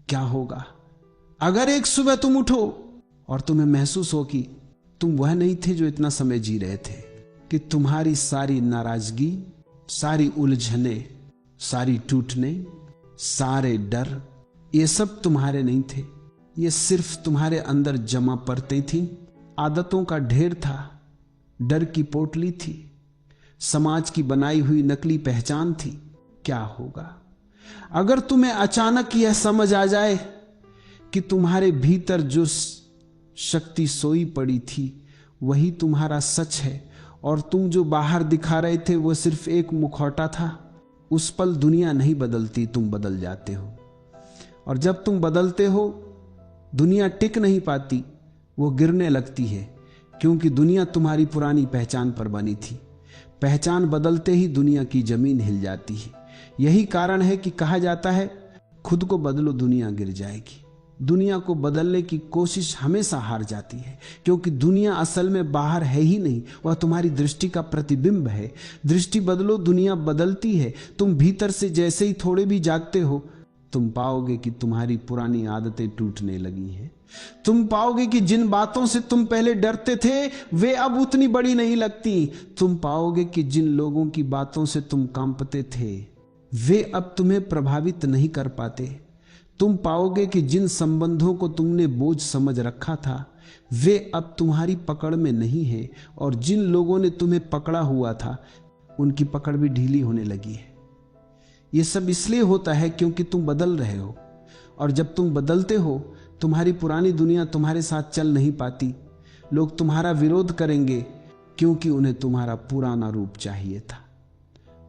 क्या होगा अगर एक सुबह तुम उठो और तुम्हें महसूस हो कि तुम वह नहीं थे जो इतना समय जी रहे थे, कि तुम्हारी सारी नाराजगी, सारी उलझने, सारी टूटने, सारे डर, ये सब तुम्हारे नहीं थे, ये सिर्फ तुम्हारे अंदर जमा परतें थीं, आदतों का ढेर था, डर की पोटली थी, समाज की बनाई हुई नकली पहचान थी। क्या होगा अगर तुम्हें अचानक यह समझ आ जाए कि तुम्हारे भीतर जो शक्ति सोई पड़ी थी वही तुम्हारा सच है, और तुम जो बाहर दिखा रहे थे वो सिर्फ एक मुखौटा था। उस पल दुनिया नहीं बदलती, तुम बदल जाते हो। और जब तुम बदलते हो दुनिया टिक नहीं पाती, वो गिरने लगती है, क्योंकि दुनिया तुम्हारी पुरानी पहचान पर बनी थी। पहचान बदलते ही दुनिया की जमीन हिल जाती है। यही कारण है कि कहा जाता है खुद को बदलो दुनिया गिर जाएगी। दुनिया को बदलने की कोशिश हमेशा हार जाती है, क्योंकि दुनिया असल में बाहर है ही नहीं, वह तुम्हारी दृष्टि का प्रतिबिंब है। दृष्टि बदलो दुनिया बदलती है। तुम भीतर से जैसे ही थोड़े भी जागते हो, तुम पाओगे कि तुम्हारी पुरानी आदतें टूटने लगी हैं। तुम पाओगे कि जिन बातों से तुम पहले डरते थे वे अब उतनी बड़ी नहीं लगती। तुम पाओगे कि जिन लोगों की बातों से तुम कांपते थे वे अब तुम्हें प्रभावित नहीं कर पाते। तुम पाओगे कि जिन संबंधों को तुमने बोझ समझ रखा था वे अब तुम्हारी पकड़ में नहीं है, और जिन लोगों ने तुम्हें पकड़ा हुआ था उनकी पकड़ भी ढीली होने लगी है। यह सब इसलिए होता है क्योंकि तुम बदल रहे हो, और जब तुम बदलते हो तुम्हारी पुरानी दुनिया तुम्हारे साथ चल नहीं पाती। लोग तुम्हारा विरोध करेंगे क्योंकि उन्हें तुम्हारा पुराना रूप चाहिए था।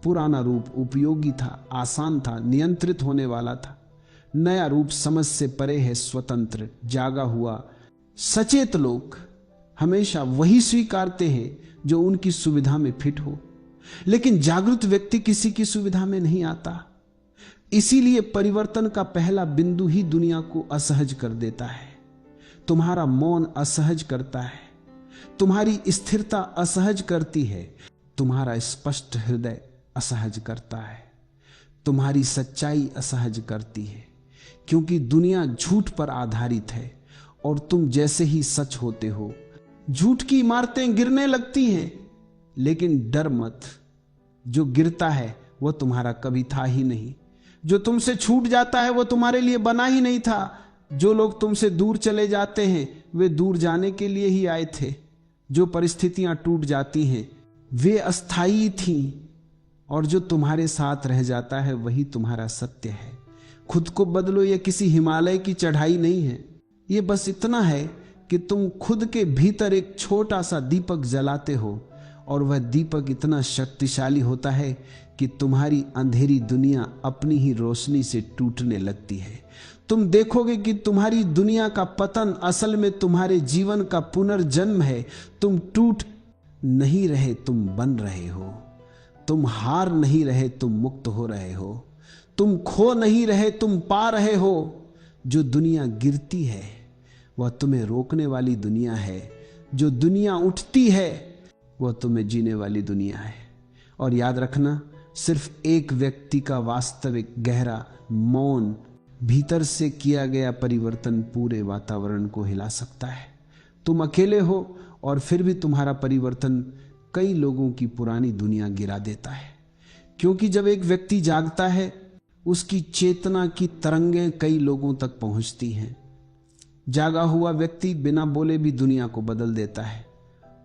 पुराना रूप उपयोगी था, आसान था, नियंत्रित होने वाला था। नया रूप समझ से परे है, स्वतंत्र, जागा हुआ। सचेत लोग हमेशा वही स्वीकारते हैं जो उनकी सुविधा में फिट हो, लेकिन जागृत व्यक्ति किसी की सुविधा में नहीं आता। इसीलिए परिवर्तन का पहला बिंदु ही दुनिया को असहज कर देता है। तुम्हारा मौन असहज करता है, तुम्हारी स्थिरता असहज करती है, तुम्हारा स्पष्ट हृदय असहज करता है, तुम्हारी सच्चाई असहज करती है, क्योंकि दुनिया झूठ पर आधारित है और तुम जैसे ही सच होते हो झूठ की इमारतें गिरने लगती हैं। लेकिन डर मत, जो गिरता है वो तुम्हारा कभी था ही नहीं। जो तुमसे छूट जाता है वो तुम्हारे लिए बना ही नहीं था। जो लोग तुमसे दूर चले जाते हैं वे दूर जाने के लिए ही आए थे। जो परिस्थितियां टूट जाती हैं वे अस्थायी थीं, और जो तुम्हारे साथ रह जाता है वही तुम्हारा सत्य है। खुद को बदलो, यह किसी हिमालय की चढ़ाई नहीं है। यह बस इतना है कि तुम खुद के भीतर एक छोटा सा दीपक जलाते हो, और वह दीपक इतना शक्तिशाली होता है कि तुम्हारी अंधेरी दुनिया अपनी ही रोशनी से टूटने लगती है। तुम देखोगे कि तुम्हारी दुनिया का पतन असल में तुम्हारे जीवन का पुनर्जन्म है। तुम टूट नहीं रहे, तुम बन रहे हो। तुम हार नहीं रहे, तुम मुक्त हो रहे हो। तुम खो नहीं रहे, तुम पा रहे हो। जो दुनिया गिरती है वह तुम्हें रोकने वाली दुनिया है, जो दुनिया उठती है वह तुम्हें जीने वाली दुनिया है। और याद रखना, सिर्फ एक व्यक्ति का वास्तविक गहरा मौन भीतर से किया गया परिवर्तन पूरे वातावरण को हिला सकता है। तुम अकेले हो और फिर भी तुम्हारा परिवर्तन कई लोगों की पुरानी दुनिया गिरा देता है, क्योंकि जब एक व्यक्ति जागता है उसकी चेतना की तरंगें कई लोगों तक पहुंचती हैं। जागा हुआ व्यक्ति बिना बोले भी दुनिया को बदल देता है,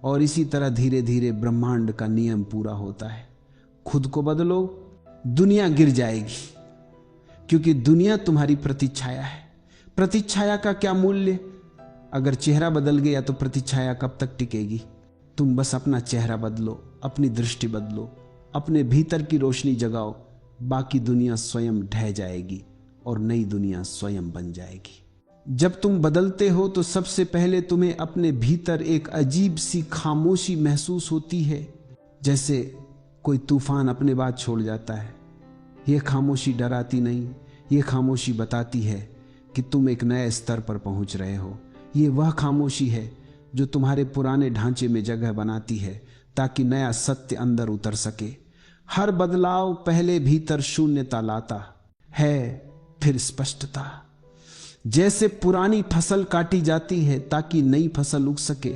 और इसी तरह धीरे धीरे ब्रह्मांड का नियम पूरा होता है। खुद को बदलो, दुनिया गिर जाएगी, क्योंकि दुनिया तुम्हारी प्रतिच्छाया है। प्रतिच्छाया का क्या मूल्य? अगर चेहरा बदल गया तो प्रतिच्छाया कब तक टिकेगी? तुम बस अपना चेहरा बदलो, अपनी दृष्टि बदलो, अपने भीतर की रोशनी जगाओ, बाकी दुनिया स्वयं ढह जाएगी और नई दुनिया स्वयं बन जाएगी। जब तुम बदलते हो तो सबसे पहले तुम्हें अपने भीतर एक अजीब सी खामोशी महसूस होती है, जैसे कोई तूफान अपने बाद छोड़ जाता है। यह खामोशी डराती नहीं, यह खामोशी बताती है कि तुम एक नए स्तर पर पहुंच रहे हो। यह वह खामोशी है जो तुम्हारे पुराने ढांचे में जगह बनाती है, ताकि नया सत्य अंदर उतर सके। हर बदलाव पहले भीतर शून्यता लाता है, फिर स्पष्टता। जैसे पुरानी फसल काटी जाती है ताकि नई फसल उग सके,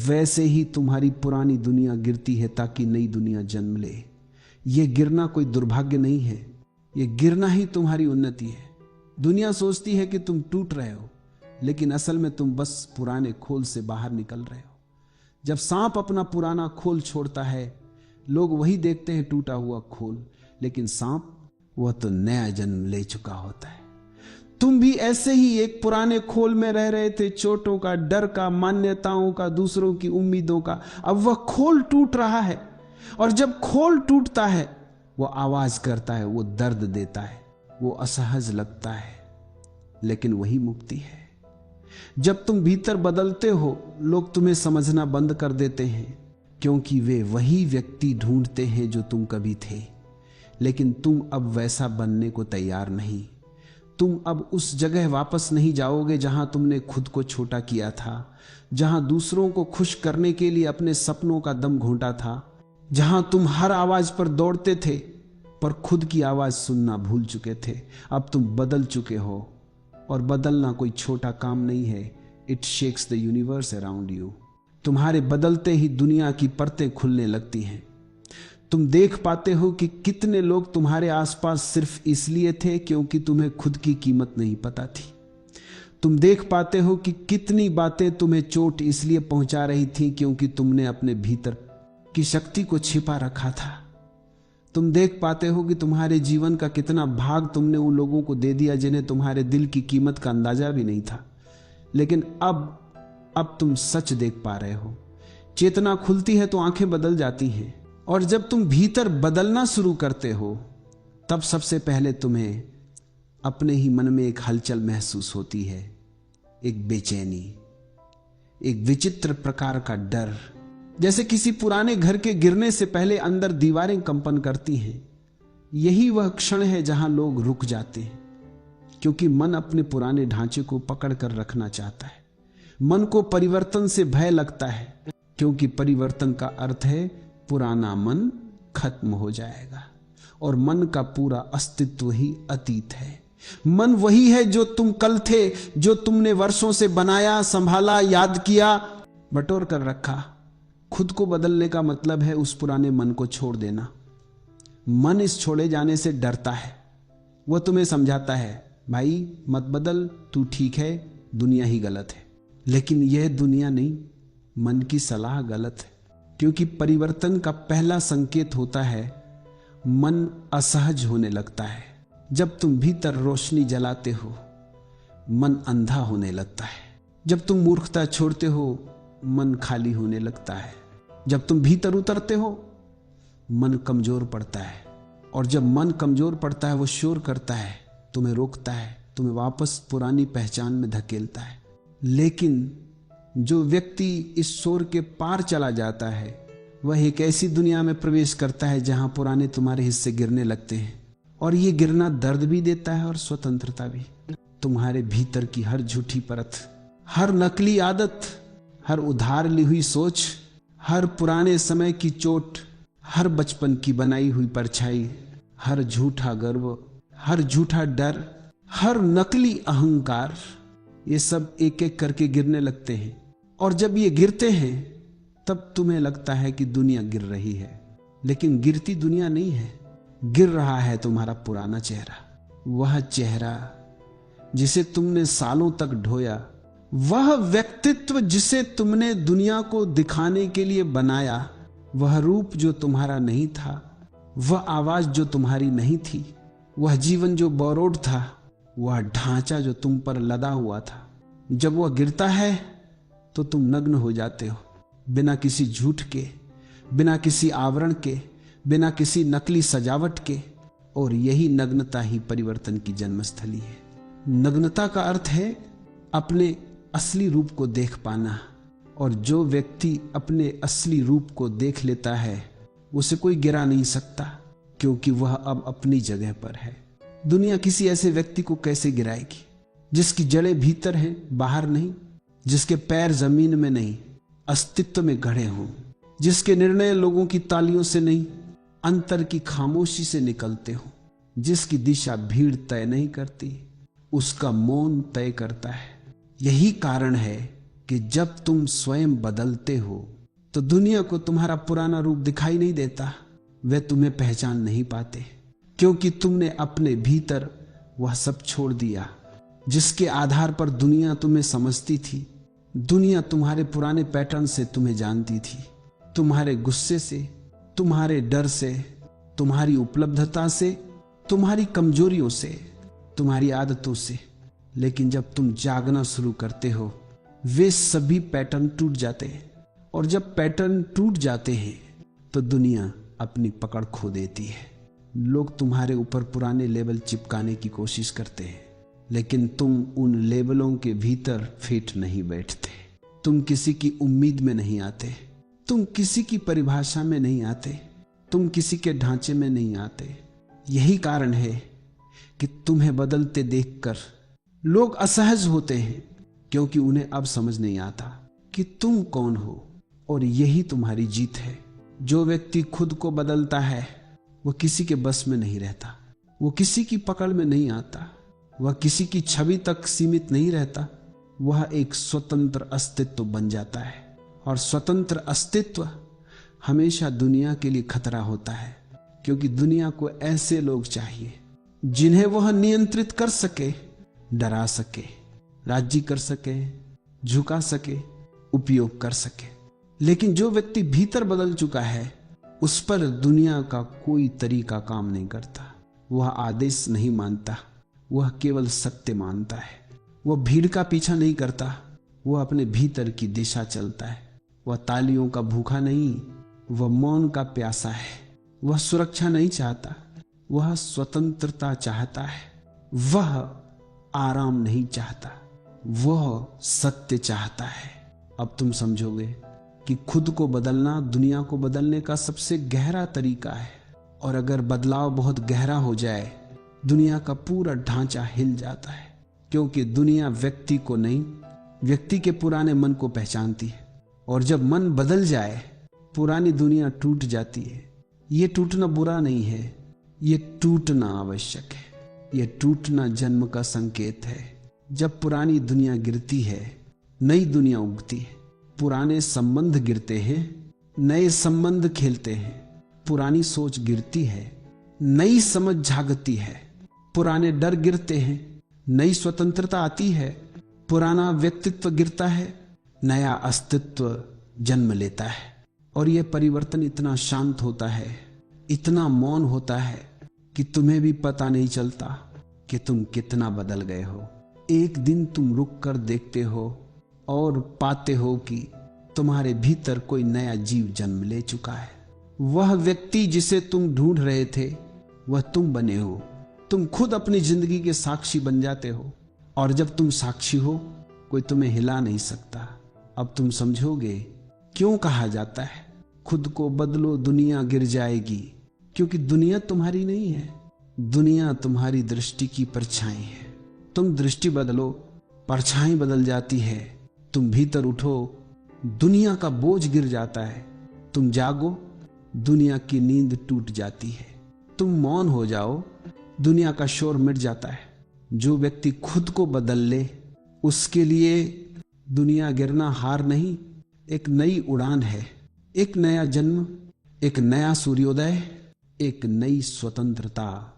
वैसे ही तुम्हारी पुरानी दुनिया गिरती है ताकि नई दुनिया जन्म ले। यह गिरना कोई दुर्भाग्य नहीं है, यह गिरना ही तुम्हारी उन्नति है। दुनिया सोचती है कि तुम टूट रहे हो, लेकिन असल में तुम बस पुराने खोल से बाहर निकल रहे हो। जब सांप अपना पुराना खोल छोड़ता है, लोग वही देखते हैं टूटा हुआ खोल, लेकिन सांप वह तो नया जन्म ले चुका होता है। तुम भी ऐसे ही एक पुराने खोल में रह रहे थे, चोटों का, डर का, मान्यताओं का, दूसरों की उम्मीदों का। अब वह खोल टूट रहा है, और जब खोल टूटता है वो आवाज करता है, वो दर्द देता है, वो असहज लगता है, लेकिन वही मुक्ति है। जब तुम भीतर बदलते हो, लोग तुम्हें समझना बंद कर देते हैं, क्योंकि वे वही व्यक्ति ढूंढते हैं जो तुम कभी थे। लेकिन तुम अब वैसा बनने को तैयार नहीं। तुम अब उस जगह वापस नहीं जाओगे जहां तुमने खुद को छोटा किया था, जहां दूसरों को खुश करने के लिए अपने सपनों का दम घोंटा था, जहां तुम हर आवाज पर दौड़ते थे पर खुद की आवाज सुनना भूल चुके थे। अब तुम बदल चुके हो, और बदलना कोई छोटा काम नहीं है। It shakes the universe around you. तुम्हारे बदलते ही दुनिया की परतें खुलने लगती हैं। तुम देख पाते हो कि कितने लोग तुम्हारे आसपास सिर्फ इसलिए थे क्योंकि तुम्हें खुद की कीमत नहीं पता थी। तुम देख पाते हो कि कितनी बातें तुम्हें चोट इसलिए पहुंचा रही थी क्योंकि तुमने अपने भीतर की शक्ति को छिपा रखा था। तुम देख पाते हो कि तुम्हारे जीवन का कितना भाग तुमने उन लोगों को दे दिया जिन्हें तुम्हारे दिल की कीमत का अंदाजा भी नहीं था। लेकिन अब तुम सच देख पा रहे हो। चेतना खुलती है तो आंखें बदल जाती हैं, और जब तुम भीतर बदलना शुरू करते हो, तब सबसे पहले तुम्हें अपने ही मन में एक हलचल महसूस होती है, एक बेचैनी, एक विचित्र प्रकार का डर। जैसे किसी पुराने घर के गिरने से पहले अंदर दीवारें कंपन करती हैं। यही वह क्षण है जहां लोग रुक जाते हैं, क्योंकि मन अपने पुराने ढांचे को पकड़ कर रखना चाहता है। मन को परिवर्तन से भय लगता है, क्योंकि परिवर्तन का अर्थ है पुराना मन खत्म हो जाएगा, और मन का पूरा अस्तित्व ही अतीत है। मन वही है जो तुम कल थे, जो तुमने वर्षों से बनाया, संभाला, याद किया, बटोर कर रखा। खुद को बदलने का मतलब है उस पुराने मन को छोड़ देना। मन इस छोड़े जाने से डरता है। वह तुम्हें समझाता है, भाई मत बदल, तू ठीक है, दुनिया ही गलत है। लेकिन यह दुनिया नहीं, मन की सलाह गलत है, क्योंकि परिवर्तन का पहला संकेत होता है मन असहज होने लगता है। जब तुम भीतर रोशनी जलाते हो, मन अंधा होने लगता है। जब तुम मूर्खता छोड़ते हो, मन खाली होने लगता है। जब तुम भीतर उतरते हो, मन कमजोर पड़ता है, और जब मन कमजोर पड़ता है वो शोर करता है, तुम्हें रोकता है, तुम्हें वापस पुरानी पहचान में धकेलता है। लेकिन जो व्यक्ति इस शोर के पार चला जाता है, वह एक ऐसी दुनिया में प्रवेश करता है जहां पुराने तुम्हारे हिस्से गिरने लगते हैं, और ये गिरना दर्द भी देता है और स्वतंत्रता भी। तुम्हारे भीतर की हर झूठी परत, हर नकली आदत, हर उधार ली हुई सोच, हर पुराने समय की चोट, हर बचपन की बनाई हुई परछाई, हर झूठा गर्व, हर झूठा डर, हर नकली अहंकार, ये सब एक एक करके गिरने लगते हैं। और जब ये गिरते हैं तब तुम्हें लगता है कि दुनिया गिर रही है, लेकिन गिरती दुनिया नहीं है, गिर रहा है तुम्हारा पुराना चेहरा। वह चेहरा जिसे तुमने सालों तक ढोया, वह व्यक्तित्व जिसे तुमने दुनिया को दिखाने के लिए बनाया, वह रूप जो तुम्हारा नहीं था, वह आवाज जो तुम्हारी नहीं थी, वह जीवन जो बोरोड था, वह ढांचा जो तुम पर लदा हुआ था। जब वह गिरता है तो तुम नग्न हो जाते हो, बिना किसी झूठ के, बिना किसी आवरण के, बिना किसी नकली सजावट के। और यही नग्नता ही परिवर्तन की जन्मस्थली है। नग्नता का अर्थ है अपने असली रूप को देख पाना, और जो व्यक्ति अपने असली रूप को देख लेता है उसे कोई गिरा नहीं सकता, क्योंकि वह अब अपनी जगह पर है। दुनिया किसी ऐसे व्यक्ति को कैसे गिराएगी जिसकी जड़ें भीतर हैं, बाहर नहीं, जिसके पैर जमीन में नहीं, अस्तित्व में गड़े हों, जिसके निर्णय लोगों की तालियों से नहीं, अंतर की खामोशी से निकलते हों, जिसकी दिशा भीड़ तय नहीं करती, उसका मौन तय करता है। यही कारण है कि जब तुम स्वयं बदलते हो तो दुनिया को तुम्हारा पुराना रूप दिखाई नहीं देता, वे तुम्हें पहचान नहीं पाते, क्योंकि तुमने अपने भीतर वह सब छोड़ दिया जिसके आधार पर दुनिया तुम्हें समझती थी। दुनिया तुम्हारे पुराने पैटर्न से तुम्हें जानती थी, तुम्हारे गुस्से से, तुम्हारे डर से, तुम्हारी उपलब्धता से, तुम्हारी कमजोरियों से, तुम्हारी आदतों से। लेकिन जब तुम जागना शुरू करते हो वे सभी पैटर्न टूट जाते हैं, और जब पैटर्न टूट जाते हैं तो दुनिया अपनी पकड़ खो देती है। लोग तुम्हारे ऊपर पुराने लेबल चिपकाने की कोशिश करते हैं, लेकिन तुम उन लेबलों के भीतर फिट नहीं बैठते। तुम किसी की उम्मीद में नहीं आते, तुम किसी की परिभाषा में नहीं आते, तुम किसी के ढांचे में नहीं आते। यही कारण है कि तुम्हें बदलते देखकर लोग असहज होते हैं, क्योंकि उन्हें अब समझ नहीं आता कि तुम कौन हो। और यही तुम्हारी जीत है। जो व्यक्ति खुद को बदलता है वह किसी के बस में नहीं रहता, वो किसी की पकड़ में नहीं आता, वह किसी की छवि तक सीमित नहीं रहता, वह एक स्वतंत्र अस्तित्व बन जाता है। और स्वतंत्र अस्तित्व हमेशा दुनिया के लिए खतरा होता है, क्योंकि दुनिया को ऐसे लोग चाहिए जिन्हें वह नियंत्रित कर सके, डरा सके, राजी कर सके, झुका सके, उपयोग कर सके। लेकिन जो व्यक्ति भीतर बदल चुका है उस पर दुनिया का कोई तरीका काम नहीं करता। वह आदेश नहीं मानता, वह केवल सत्य मानता है। वह भीड़ का पीछा नहीं करता, वह अपने भीतर की दिशा चलता है। वह तालियों का भूखा नहीं, वह मौन का प्यासा है। वह सुरक्षा नहीं चाहता, वह स्वतंत्रता चाहता है। वह आराम नहीं चाहता, वह सत्य चाहता है। अब तुम समझोगे कि खुद को बदलना दुनिया को बदलने का सबसे गहरा तरीका है। और अगर बदलाव बहुत गहरा हो जाए दुनिया का पूरा ढांचा हिल जाता है, क्योंकि दुनिया व्यक्ति को नहीं, व्यक्ति के पुराने मन को पहचानती है। और जब मन बदल जाए पुरानी दुनिया टूट जाती है। ये टूटना बुरा नहीं है, ये टूटना आवश्यक है। ये टूटना जन्म का संकेत है। जब पुरानी दुनिया गिरती है नई दुनिया उगती है। पुराने संबंध गिरते हैं, नए संबंध खेलते हैं। पुरानी सोच गिरती है, नई समझ जागती है। पुराने डर गिरते हैं, नई स्वतंत्रता आती है। पुराना व्यक्तित्व गिरता है, नया अस्तित्व जन्म लेता है। और यह परिवर्तन इतना शांत होता है, इतना मौन होता है कि तुम्हें भी पता नहीं चलता कि तुम कितना बदल गए हो। एक दिन तुम रुक कर देखते हो और पाते हो कि तुम्हारे भीतर कोई नया जीव जन्म ले चुका है। वह व्यक्ति जिसे तुम ढूंढ रहे थे वह तुम बने हो। तुम खुद अपनी जिंदगी के साक्षी बन जाते हो, और जब तुम साक्षी हो कोई तुम्हें हिला नहीं सकता। अब तुम समझोगे क्यों कहा जाता है खुद को बदलो दुनिया गिर जाएगी। क्योंकि दुनिया तुम्हारी नहीं है, दुनिया तुम्हारी दृष्टि की परछाई है। तुम दृष्टि बदलो, परछाई बदल जाती है। तुम भीतर उठो, दुनिया का बोझ गिर जाता है। तुम जागो, दुनिया की नींद टूट जाती है। तुम मौन हो जाओ, दुनिया का शोर मिट जाता है। जो व्यक्ति खुद को बदल ले उसके लिए दुनिया गिरना हार नहीं, एक नई उड़ान है, एक नया जन्म, एक नया सूर्योदय, एक नई स्वतंत्रता।